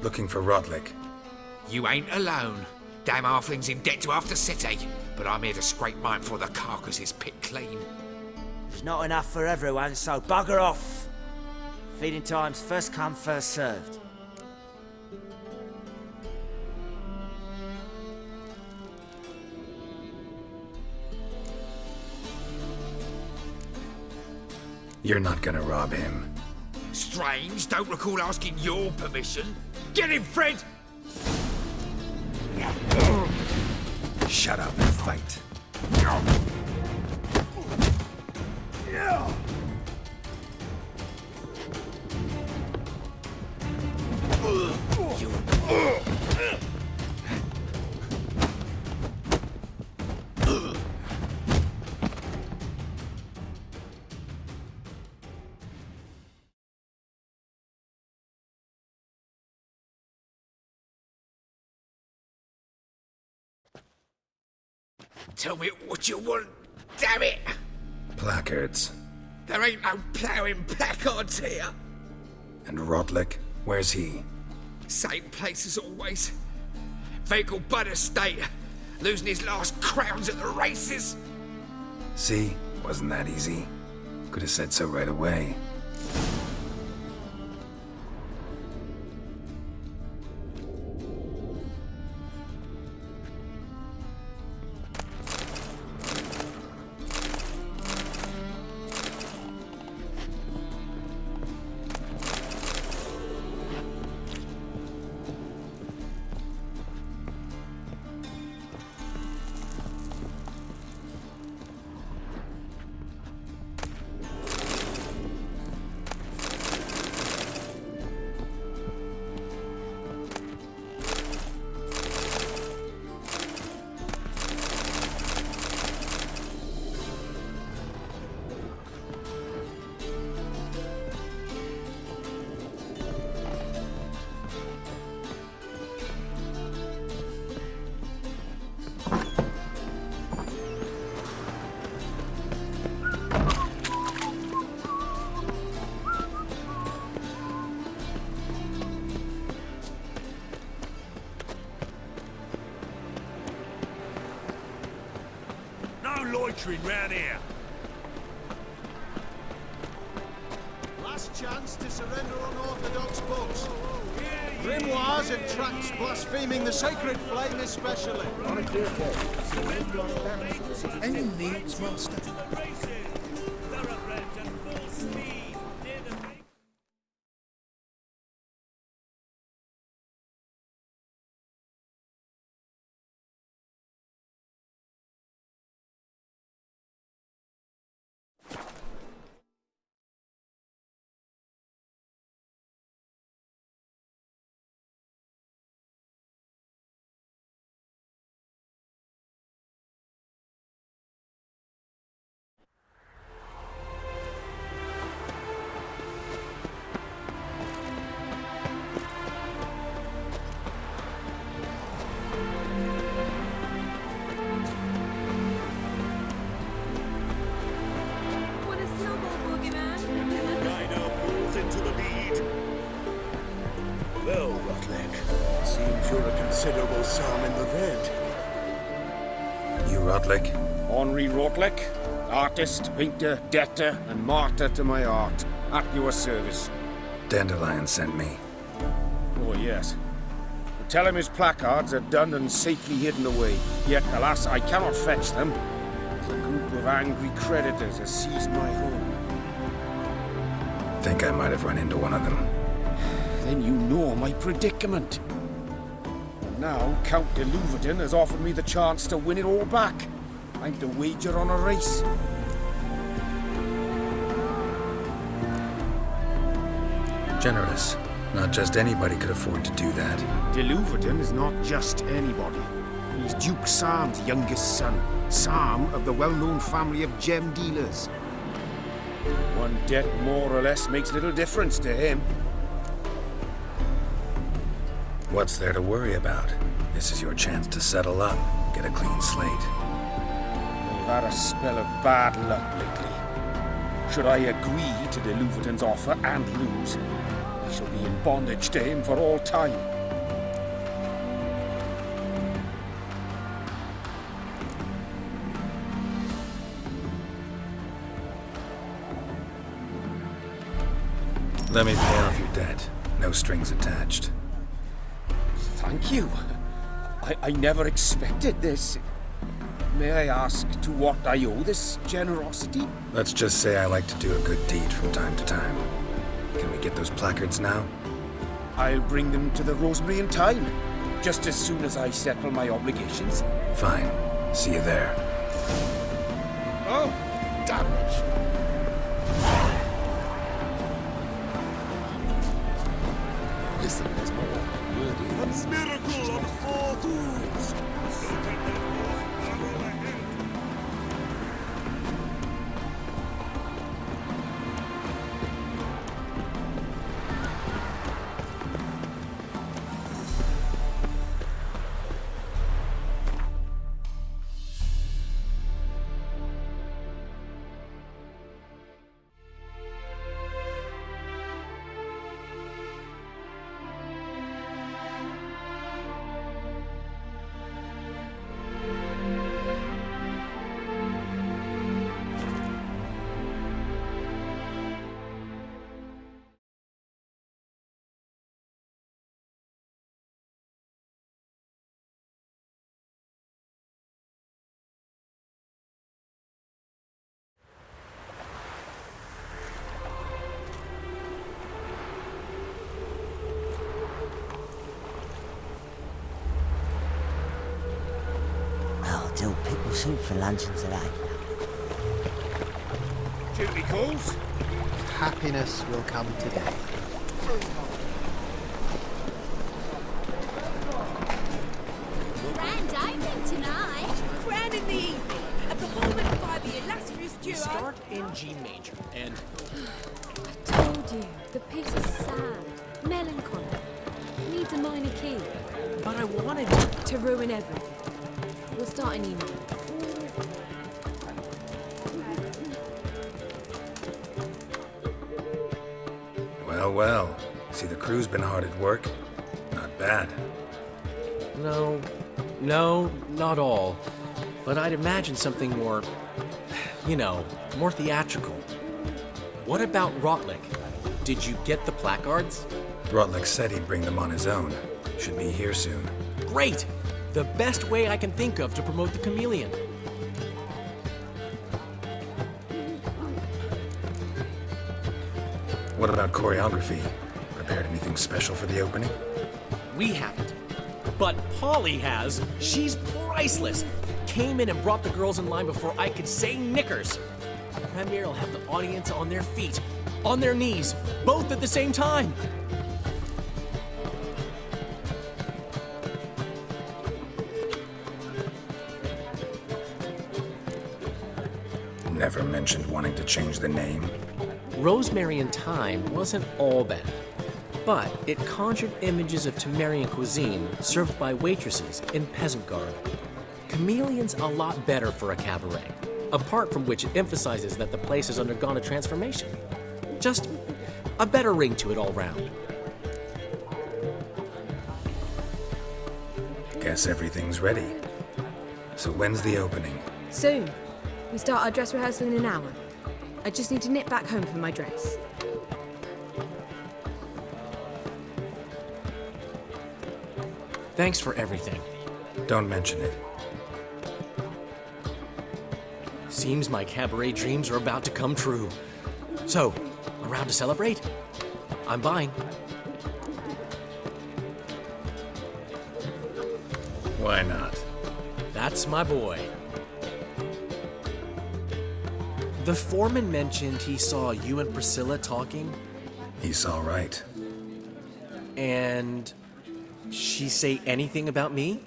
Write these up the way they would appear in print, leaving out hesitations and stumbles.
Looking for Rodlick. You ain't alone. Damn halfling's in debt to half the city. But I'm here to scrape mine before the carcass is picked clean. There's not enough for everyone, so bugger off. Feeding time's first come, first served. You're not gonna rob him. Strange, don't recall asking your permission. Get him, Fred! Shut up and fight. Tell me what you want, damn it! Placards. There ain't no ploughing placards here. And Rodlick? Where's he? Same place as always. Vehicle bud estate. Losing his last crowns at the races. See? Wasn't that easy? Could have said so right away. Loitering round here. Last chance to surrender unorthodox books. Grimoires and tracts blaspheming the sacred flame especially. On a clear case. Any needs, master? You're a considerable sum in the red. You Rodlick? Henri Rodlick, artist, painter, debtor, and martyr to my art. At your service. Dandelion sent me. Oh, yes. Tell him his placards are done and safely hidden away. Yet, alas, I cannot fetch them. A group of angry creditors has seized my home. Think I might have run into one of them. Then you know my predicament. Now, Count de Louverton has offered me the chance to win it all back. I'm to wager on a race. Generous. Not just anybody could afford to do that. De Louverton is not just anybody. He's Duke Sam's youngest son. Sam of the well-known family of gem dealers. One debt more or less makes little difference to him. What's there to worry about? This is your chance to settle up, get a clean slate. We've had a spell of bad luck lately. Should I agree to de Louverton's offer and lose, I shall be in bondage to him for all time. Let me pay off your debt. No strings attached. Thank you. I never expected this. May I ask to what I owe this generosity? Let's just say I like to do a good deed from time to time. Can we get those placards now? I'll bring them to the Rosemary in time, just as soon as I settle my obligations. Fine. See you there. Oh, damn it! Listen, there's more. A miracle on four hooves! Look at that horse barrel ahead! Oh, dill pickle soup for luncheon today. Duty calls? Happiness will come today. Grand opening tonight. Grand in the evening. A performance by the illustrious duo. Start in G major and I told you, the piece is sad, melancholy, needs a minor key but I wanted to ruin everything. We'll start an email. Well, well. See, the crew's been hard at work. Not bad. No, not all. But I'd imagine something more, more theatrical. What about Rotlick? Did you get the placards? Rotlick said he'd bring them on his own. Should be here soon. Great! The best way I can think of to promote the chameleon. What about choreography? Prepared anything special for the opening? We haven't. But Polly has. She's priceless. Came in and brought the girls in line before I could say knickers. The premiere will have the audience on their feet, on their knees, both at the same time. Never mentioned wanting to change the name. Rosemary in Time wasn't all bad, but it conjured images of Temerian cuisine served by waitresses in peasant garb. Chameleon's a lot better for a cabaret, apart from which it emphasizes that the place has undergone a transformation. Just a better ring to it all round. Guess everything's ready. So when's the opening? Soon. We start our dress rehearsal in an hour. I just need to nip back home for my dress. Thanks for everything. Don't mention it. Seems my cabaret dreams are about to come true. So, around to celebrate? I'm buying. Why not? That's my boy. The foreman mentioned he saw you and Priscilla talking, He's all right. and she say anything about me?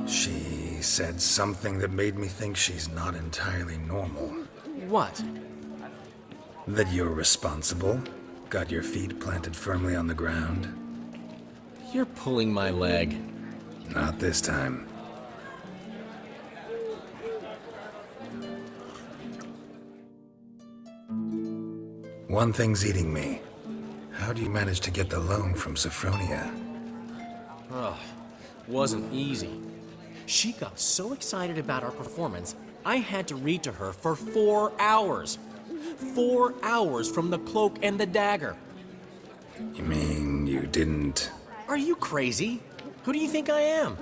She said something that made me think she's not entirely normal. What? That you're responsible, got your feet planted firmly on the ground. You're pulling my leg. Not this time. One thing's eating me. How do you manage to get the loan from Sophronia? Ugh, wasn't easy. She got so excited about our performance, I had to read to her for 4 hours. 4 hours from the Cloak and the Dagger. You mean you didn't... Are you crazy? Who do you think I am?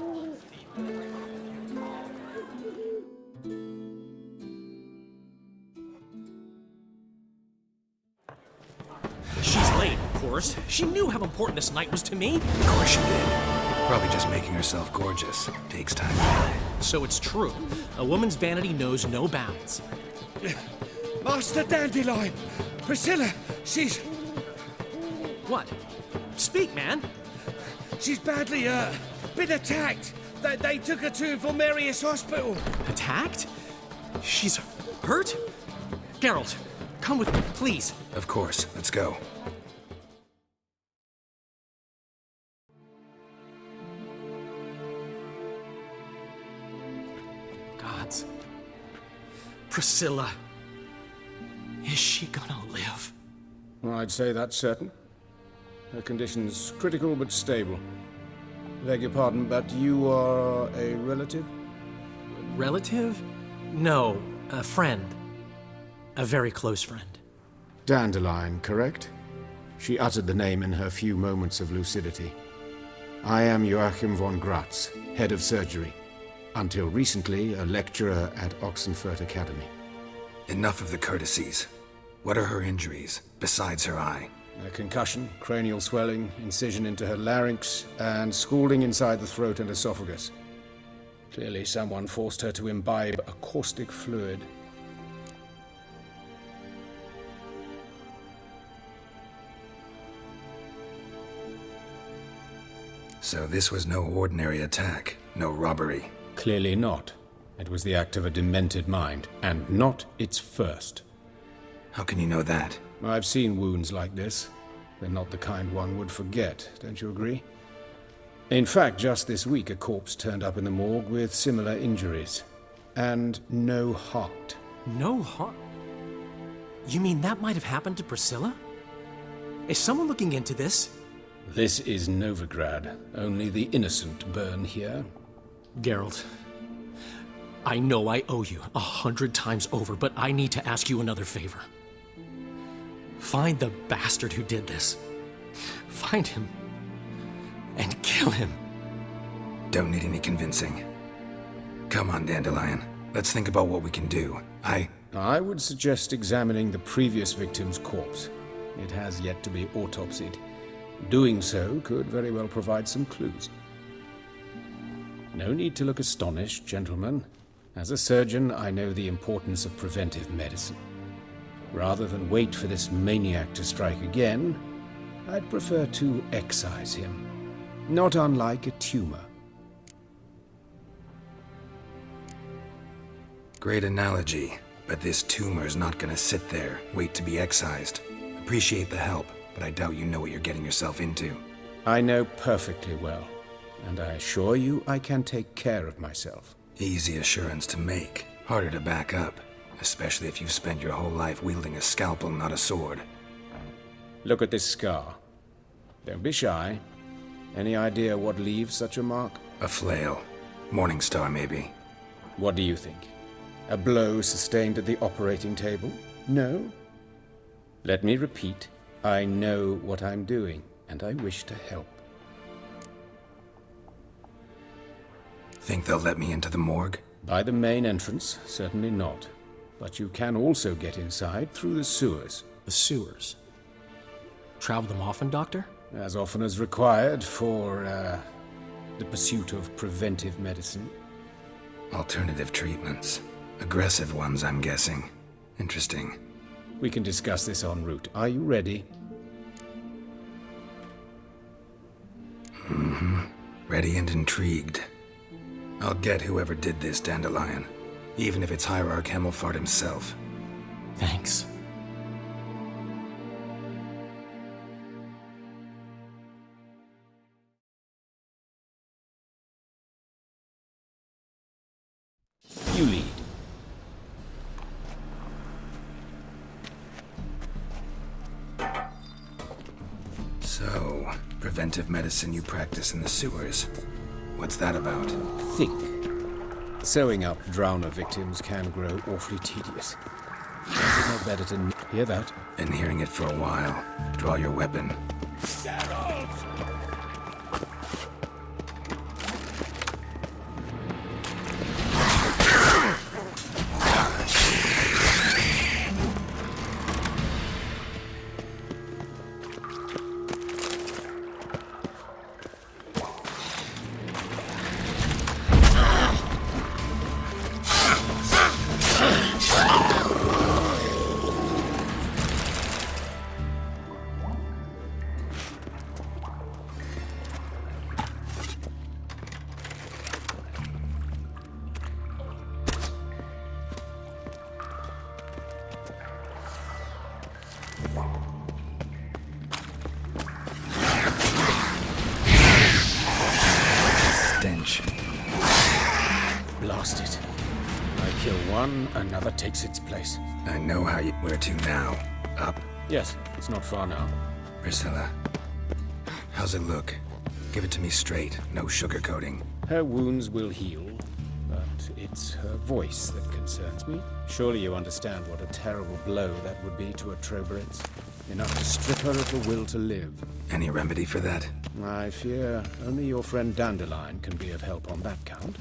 She's late, of course. She knew how important this night was to me. Of course she did. Probably just making herself gorgeous. Takes time. So it's true. A woman's vanity knows no bounds. Master Dandelion! Priscilla, she's... What? Speak, man. She's badly, been attacked. They took her to Vulmerius Hospital. Attacked? She's hurt? Geralt, come with me, please. Of course. Let's go. Gods. Priscilla. Is she gonna live? I'd say that's certain. Her condition's critical but stable. Beg your pardon, but you are a relative? Relative? No, a friend. A very close friend. Dandelion, correct? She uttered the name in her few moments of lucidity. I am Joachim von Gratz, head of surgery. Until recently, a lecturer at Oxenfurt Academy. Enough of the courtesies. What are her injuries, besides her eye? A concussion, cranial swelling, incision into her larynx, and scalding inside the throat and esophagus. Clearly someone forced her to imbibe a caustic fluid. So this was no ordinary attack, no robbery. Clearly not. It was the act of a demented mind, and not its first. How can you know that? I've seen wounds like this. They're not the kind one would forget, don't you agree? In fact, just this week a corpse turned up in the morgue with similar injuries. And no heart. No heart? You mean that might have happened to Priscilla? Is someone looking into this? This is Novigrad. Only the innocent burn here. Geralt, I know I owe you 100 times over, but I need to ask you another favor. Find the bastard who did this. Find him. And kill him. Don't need any convincing. Come on, Dandelion. Let's think about what we can do. I would suggest examining the previous victim's corpse. It has yet to be autopsied. Doing so could very well provide some clues. No need to look astonished, gentlemen. As a surgeon, I know the importance of preventive medicine. Rather than wait for this maniac to strike again, I'd prefer to excise him. Not unlike a tumor. Great analogy, but this tumor's not gonna sit there, wait to be excised. Appreciate the help, but I doubt you know what you're getting yourself into. I know perfectly well, and I assure you I can take care of myself. Easy assurance to make, harder to back up, especially if you've spent your whole life wielding a scalpel, not a sword. Look at this scar. Don't be shy. Any idea what leaves such a mark? A flail. Morningstar, maybe. What do you think? A blow sustained at the operating table? No? Let me repeat. I know what I'm doing, and I wish to help. Think they'll let me into the morgue? By the main entrance, certainly not. But you can also get inside through the sewers. The sewers? Travel them often, Doctor? As often as required for, the pursuit of preventive medicine. Alternative treatments. Aggressive ones, I'm guessing. Interesting. We can discuss this en route. Are you ready? Mm-hmm. Ready and intrigued. I'll get whoever did this, Dandelion. Even if it's Hierarch Hemmelfart himself. Thanks. You lead. preventive medicine you practice in the sewers. What's that about? Think. Sewing up drowner victims can grow awfully tedious. Is it not better to hear that? Been hearing it for a while. Draw your weapon. Blast it. I kill one, another takes its place. I know how you... Where to now? Up? Yes, it's not far now. Priscilla. How's it look? Give it to me straight, no sugarcoating. Her wounds will heal, but it's her voice that concerns me. Surely you understand what a terrible blow that would be to a Troberin's. Enough to strip her of the will to live. Any remedy for that? I fear only your friend Dandelion can be of help on that count.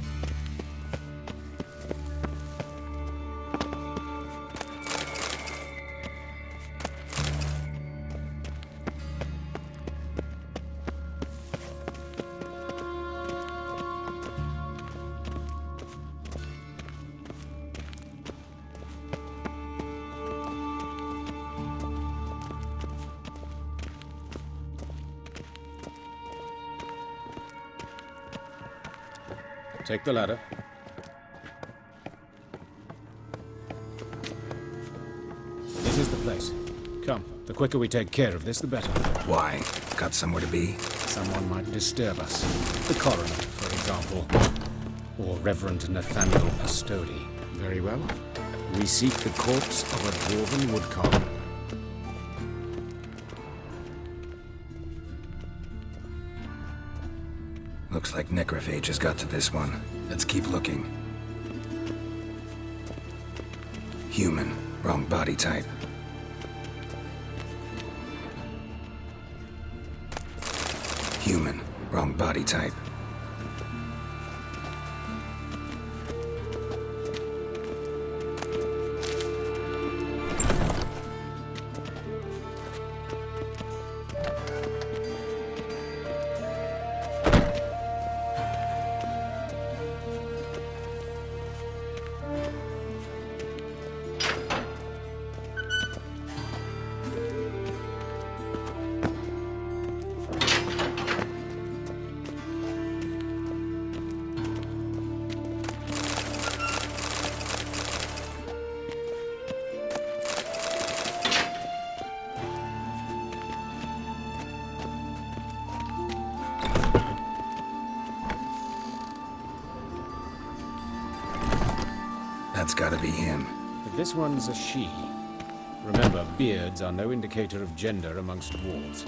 Take the ladder. This is the place. Come, the quicker we take care of this, the better. Why? Got somewhere to be? Someone might disturb us. The coroner, for example. Or Reverend Nathaniel Pastodi. Very well. We seek the corpse of a dwarven woodcarver. Looks like necrophage has got to this one. Let's keep looking. Human. Wrong body type. Human. Wrong body type. That's gotta be him. But this one's a she. Remember, beards are no indicator of gender amongst dwarves.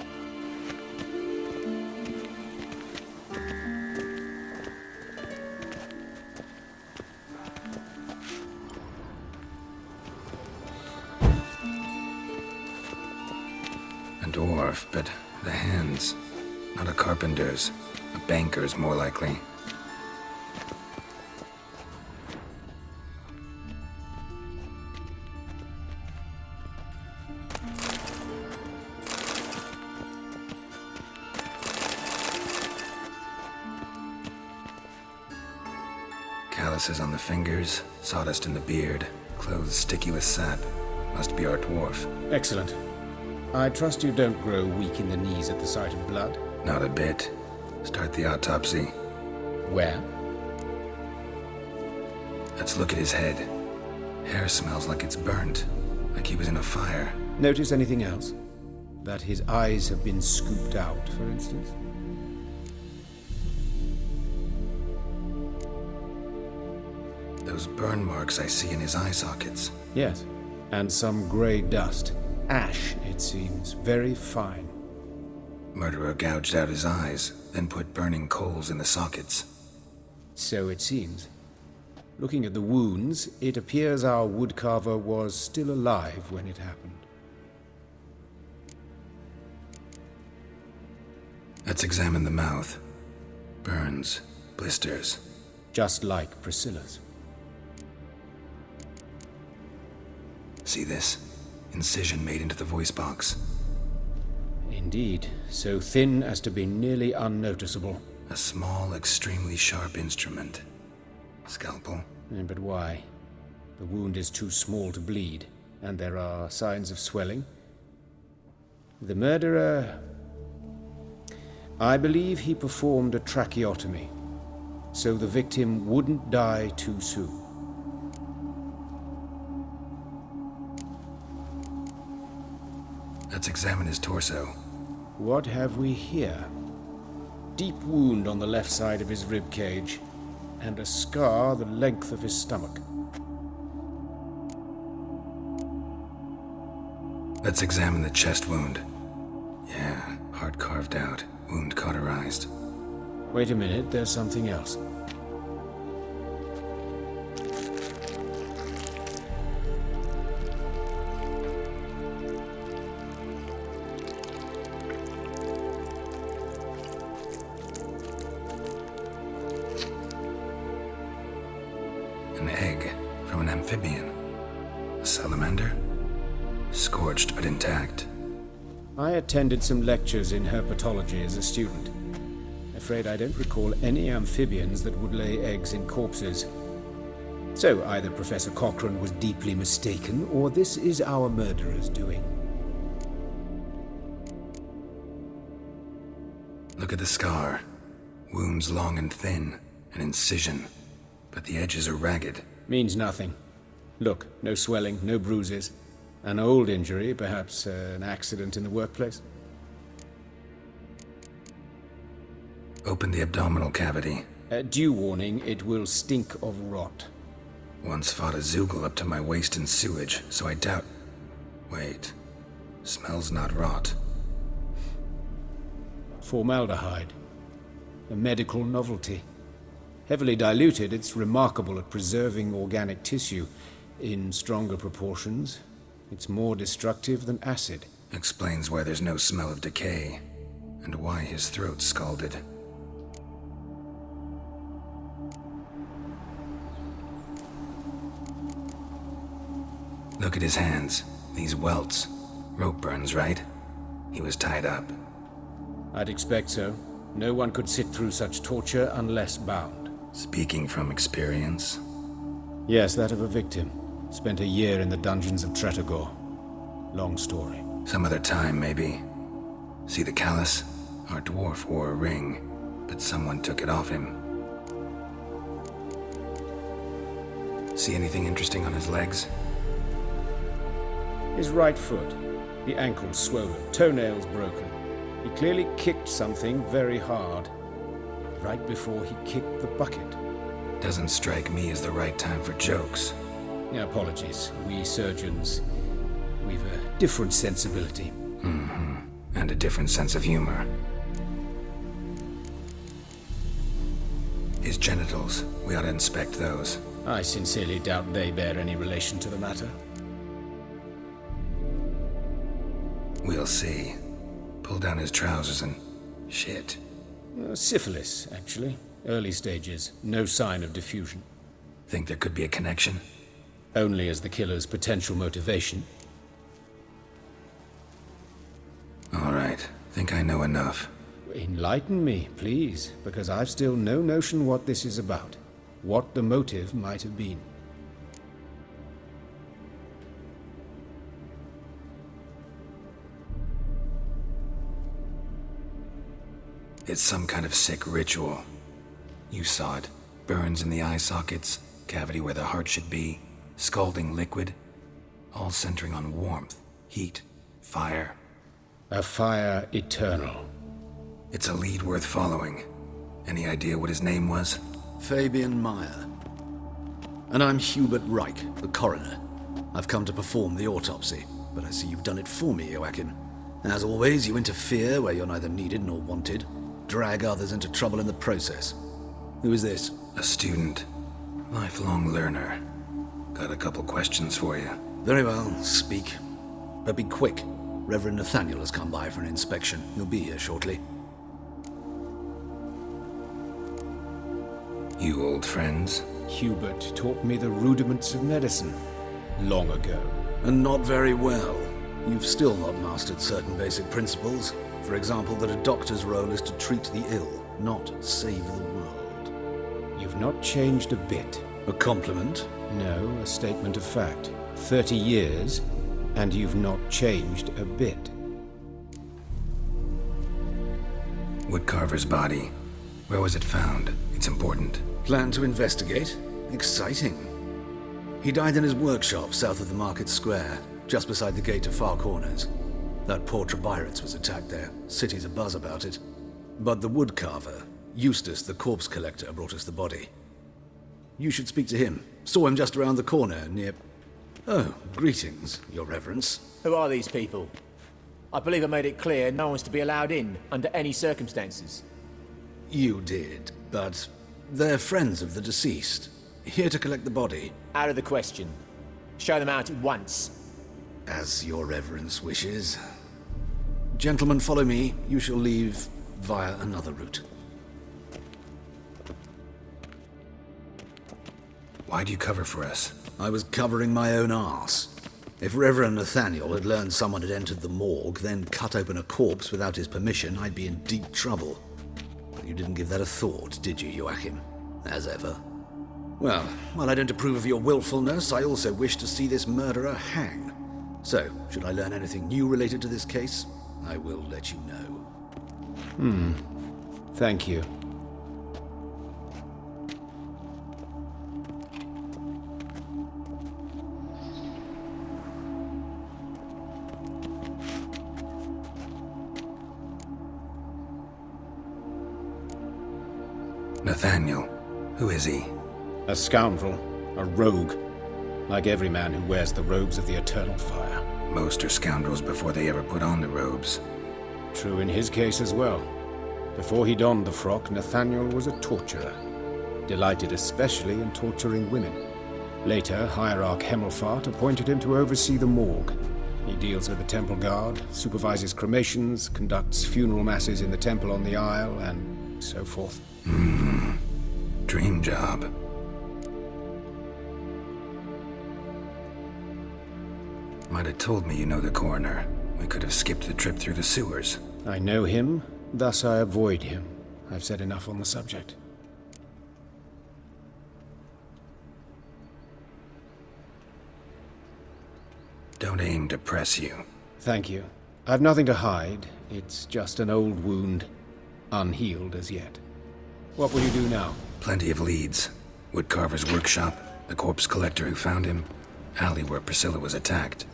A dwarf, but the hands. Not a carpenter's. A banker's, more likely. Calluses on the fingers, sawdust in the beard, clothes sticky with sap. Must be our dwarf. Excellent. I trust you don't grow weak in the knees at the sight of blood. Not a bit. Start the autopsy. Where? Let's look at his head. Hair smells like it's burnt, like he was in a fire. Notice anything else? That his eyes have been scooped out, for instance? Those burn marks I see in his eye sockets. Yes. And some grey dust. Ash, it seems. Very fine. Murderer gouged out his eyes, then put burning coals in the sockets. So it seems. Looking at the wounds, it appears our woodcarver was still alive when it happened. Let's examine the mouth. Burns, blisters. Just like Priscilla's. See this? Incision made into the voice box. Indeed, so thin as to be nearly unnoticeable. A small, extremely sharp instrument. Scalpel. But why? The wound is too small to bleed, and there are signs of swelling. The murderer... I believe he performed a tracheotomy, so the victim wouldn't die too soon. Let's examine his torso. What have we here? Deep wound on the left side of his rib cage, and a scar the length of his stomach. Let's examine the chest wound. Yeah, heart carved out, wound cauterized. Wait a minute, there's something else. An egg from an amphibian. A salamander? Scorched but intact. I attended some lectures in herpetology as a student. Afraid I don't recall any amphibians that would lay eggs in corpses. So either Professor Cochrane was deeply mistaken, or this is our murderer's doing. Look at the scar. Wounds long and thin. An incision. But the edges are ragged. Means nothing. Look, no swelling, no bruises. An old injury, perhaps an accident in the workplace. Open the abdominal cavity. Due warning, it will stink of rot. Once fought a Zoogle up to my waist in sewage, so I doubt... Wait. Smells not rot. Formaldehyde. A medical novelty. Heavily diluted, it's remarkable at preserving organic tissue. In stronger proportions, it's more destructive than acid. Explains why there's no smell of decay, and why his throat's scalded. Look at his hands. These welts. Rope burns, right? He was tied up. I'd expect so. No one could sit through such torture unless bound. Speaking from experience? Yes, that of a victim. Spent a year in the dungeons of Tretogor. Long story. Some other time, maybe. See the callus? Our dwarf wore a ring, but someone took it off him. See anything interesting on his legs? His right foot. The ankle swollen, toenails broken. He clearly kicked something very hard. Right before he kicked the bucket. Doesn't strike me as the right time for jokes. Apologies. We surgeons, we've a different sensibility. Mm-hmm. And a different sense of humor. His genitals, we ought to inspect those. I sincerely doubt they bear any relation to the matter. We'll see. Pull down his trousers and... shit. Syphilis, actually. Early stages. No sign of diffusion. Think there could be a connection? Only as the killer's potential motivation. All right. Think I know enough. Enlighten me, please, because I've still no notion what this is about. What the motive might have been. It's some kind of sick ritual. You saw it. Burns in the eye sockets, cavity where the heart should be, scalding liquid, all centering on warmth, heat, fire. A fire eternal. It's a lead worth following. Any idea what his name was? Fabian Meyer. And I'm Hubert Reich, the coroner. I've come to perform the autopsy, but I see you've done it for me, Joachim. As always, you interfere where you're neither needed nor wanted. Drag others into trouble in the process. Who is this? A student. Lifelong learner. Got a couple questions for you. Very well, speak. But be quick. Reverend Nathaniel has come by for an inspection. He'll be here shortly. You old friends? Hubert taught me the rudiments of medicine long ago. And not very well. You've still not mastered certain basic principles. For example, that a doctor's role is to treat the ill, not save the world. You've not changed a bit. A compliment? No, a statement of fact. 30 years, and you've not changed a bit. Woodcarver's body. Where was it found? It's important. Plan to investigate? Exciting. He died in his workshop south of the market square, just beside the gate to Far Corners. That poor Trebirates was attacked there. City's abuzz about it. But the woodcarver, Eustace the corpse collector, brought us the body. You should speak to him. Saw him just around the corner near... Oh, greetings, your reverence. Who are these people? I believe I made it clear no one's to be allowed in, under any circumstances. You did, but they're friends of the deceased. Here to collect the body. Out of the question. Show them out at once. As your reverence wishes. Gentlemen, follow me. You shall leave via another route. Why'd you cover for us? I was covering my own arse. If Reverend Nathaniel had learned someone had entered the morgue, then cut open a corpse without his permission, I'd be in deep trouble. But you didn't give that a thought, did you, Joachim? As ever. Well, while I don't approve of your willfulness, I also wish to see this murderer hang. So, should I learn anything new related to this case, I will let you know. Thank you. Nathaniel. Who is he? A scoundrel. A rogue. Like every man who wears the robes of the eternal fire. Most are scoundrels before they ever put on the robes. True in his case as well. Before he donned the frock, Nathaniel was a torturer. Delighted especially in torturing women. Later, Hierarch Hemmelfart appointed him to oversee the morgue. He deals with the temple guard, supervises cremations, conducts funeral masses in the temple on the Isle, and so forth. Dream job. Might have told me you know the coroner. We could have skipped the trip through the sewers. I know him, thus I avoid him. I've said enough on the subject. Don't aim to press you. Thank you. I've nothing to hide. It's just an old wound, unhealed as yet. What will you do now? Plenty of leads. Woodcarver's workshop, the corpse collector who found him, alley where Priscilla was attacked.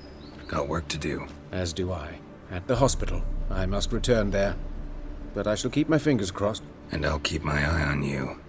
Got work to do. As do I. At the hospital. I must return there. But I shall keep my fingers crossed. And I'll keep my eye on you.